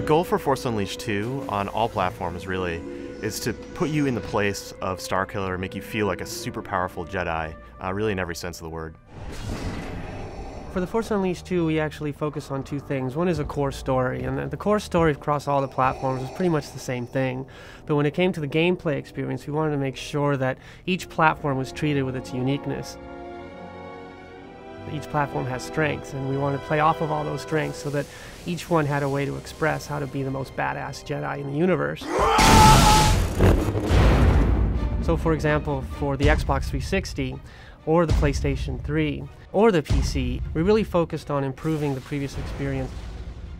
The goal for Force Unleashed 2 on all platforms really is to put you in the place of Starkiller and make you feel like a super powerful Jedi, really in every sense of the word. For the Force Unleashed 2, we actually focus on two things. One is a core story, and the core story across all the platforms is pretty much the same thing. But when it came to the gameplay experience, we wanted to make sure that each platform was treated with its uniqueness. Each platform has strengths, and we wanted to play off of all those strengths so that each one had a way to express how to be the most badass Jedi in the universe. So for example, for the Xbox 360, or the PlayStation 3, or the PC, we really focused on improving the previous experience.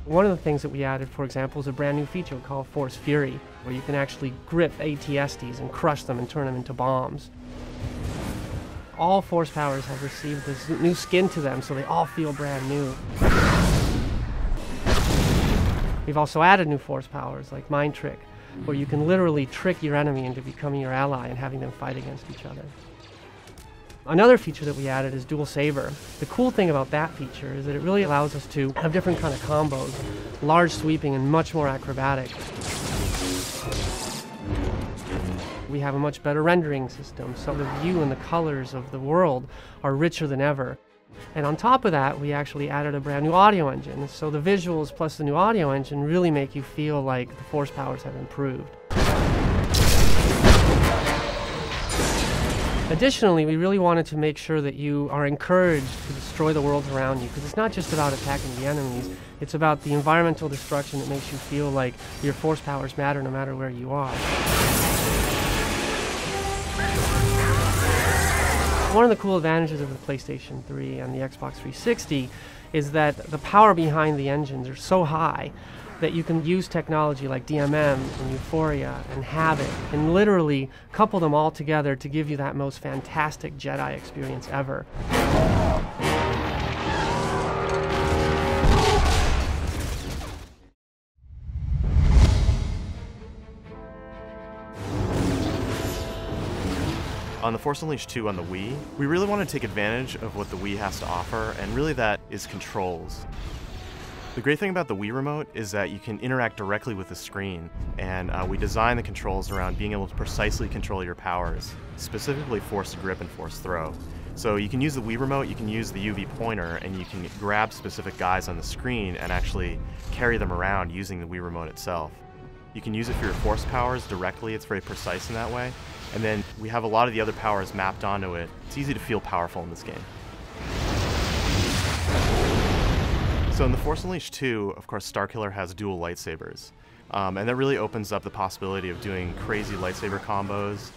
One of the things that we added, for example, is a brand new feature called Force Fury, where you can actually grip AT-STs and crush them and turn them into bombs. All Force powers have received this new skin to them, so they all feel brand new. We've also added new Force powers, like Mind Trick, where you can literally trick your enemy into becoming your ally and having them fight against each other. Another feature that we added is Dual Saber. The cool thing about that feature is that it really allows us to have different kind of combos, large sweeping and much more acrobatic. We have a much better rendering system, so the view and the colors of the world are richer than ever. And on top of that, we actually added a brand new audio engine, so the visuals plus the new audio engine really make you feel like the Force powers have improved. Additionally, we really wanted to make sure that you are encouraged to destroy the worlds around you, because it's not just about attacking the enemies, it's about the environmental destruction that makes you feel like your Force powers matter no matter where you are. One of the cool advantages of the PlayStation 3 and the Xbox 360 is that the power behind the engines are so high that you can use technology like DMM and Euphoria and Havoc and literally couple them all together to give you that most fantastic Jedi experience ever. On the Force Unleashed 2 on the Wii, we really want to take advantage of what the Wii has to offer, and really that is controls. The great thing about the Wii Remote is that you can interact directly with the screen, and we design the controls around being able to precisely control your powers, specifically Force Grip and Force Throw. So you can use the Wii Remote, you can use the UV pointer, and you can grab specific guys on the screen and actually carry them around using the Wii Remote itself. You can use it for your Force powers directly, it's very precise in that way. And then we have a lot of the other powers mapped onto it. It's easy to feel powerful in this game. So in the Force Unleashed 2, of course, Starkiller has dual lightsabers. And that really opens up the possibility of doing crazy lightsaber combos.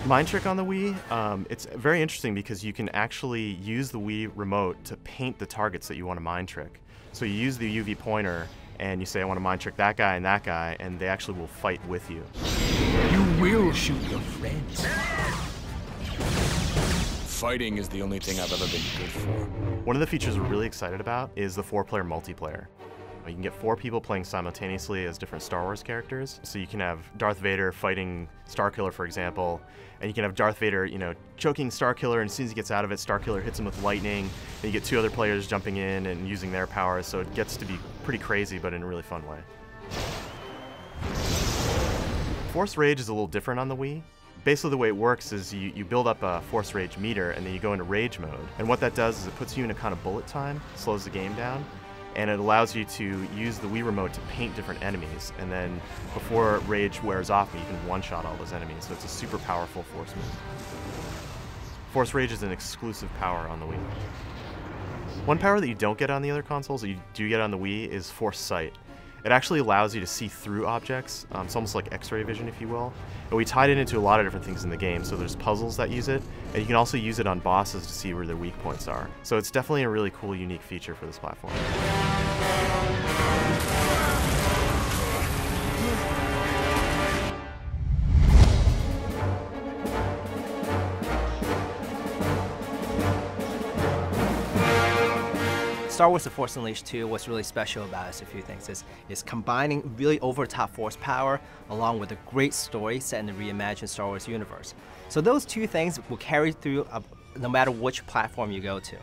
Mind Trick on the Wii, it's very interesting because you can actually use the Wii Remote to paint the targets that you want to Mind Trick. So you use the UV pointer and you say, I want to Mind Trick that guy, and they actually will fight with you. You will shoot your friends. Fighting is the only thing I've ever been good for. One of the features we're really excited about is the 4-player multiplayer. You can get 4 people playing simultaneously as different Star Wars characters. So you can have Darth Vader fighting Starkiller, for example, and you can have Darth Vader, choking Starkiller, and as soon as he gets out of it, Starkiller hits him with lightning. And you get 2 other players jumping in and using their powers, so it gets to be pretty crazy, but in a really fun way. Force Rage is a little different on the Wii. Basically the way it works is you build up a Force Rage meter, and then you go into Rage mode. And what that does is it puts you in a kind of bullet time, slows the game down, and it allows you to use the Wii Remote to paint different enemies, and then before Rage wears off, you can one-shot all those enemies, so it's a super powerful Force move. Force Rage is an exclusive power on the Wii. One power that you don't get on the other consoles, that you do get on the Wii, is Force Sight. It actually allows you to see through objects. It's almost like X-ray vision, if you will. And we tied it into a lot of different things in the game, so there's puzzles that use it, and you can also use it on bosses to see where their weak points are. So it's definitely a really cool, unique feature for this platform. Star Wars The Force Unleashed 2, what's really special about it is a few things. It's combining really over-the-top force power along with a great story set in the reimagined Star Wars universe. So those two things will carry through no matter which platform you go to.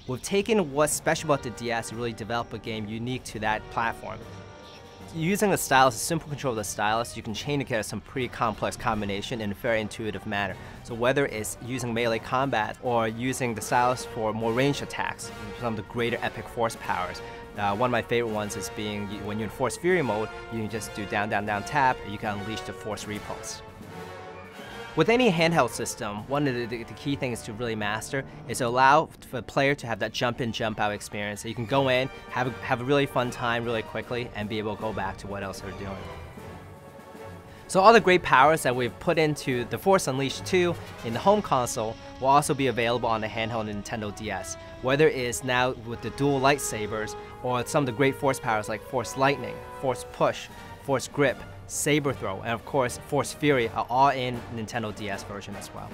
We've taken what's special about the DS to really develop a game unique to that platform. Using the stylus, a simple control of the stylus, you can chain together some pretty complex combination in a very intuitive manner. So whether it's using melee combat or using the stylus for more ranged attacks, some of the greater epic force powers. One of my favorite ones is being when you're in Force Fury mode, you can just do down, down, down, tap, and you can unleash the Force Repulse. With any handheld system, one of the key things to really master is to allow for the player to have that jump in, jump out experience. So you can go in, have a really fun time really quickly, and be able to go back to what else they're doing. So all the great powers that we've put into the Force Unleashed 2 in the home console will also be available on the handheld Nintendo DS. Whether it's now with the dual lightsabers or some of the great force powers like Force Lightning, Force Push, Force Grip, Saber Throw, and of course Force Fury are all in Nintendo DS version as well.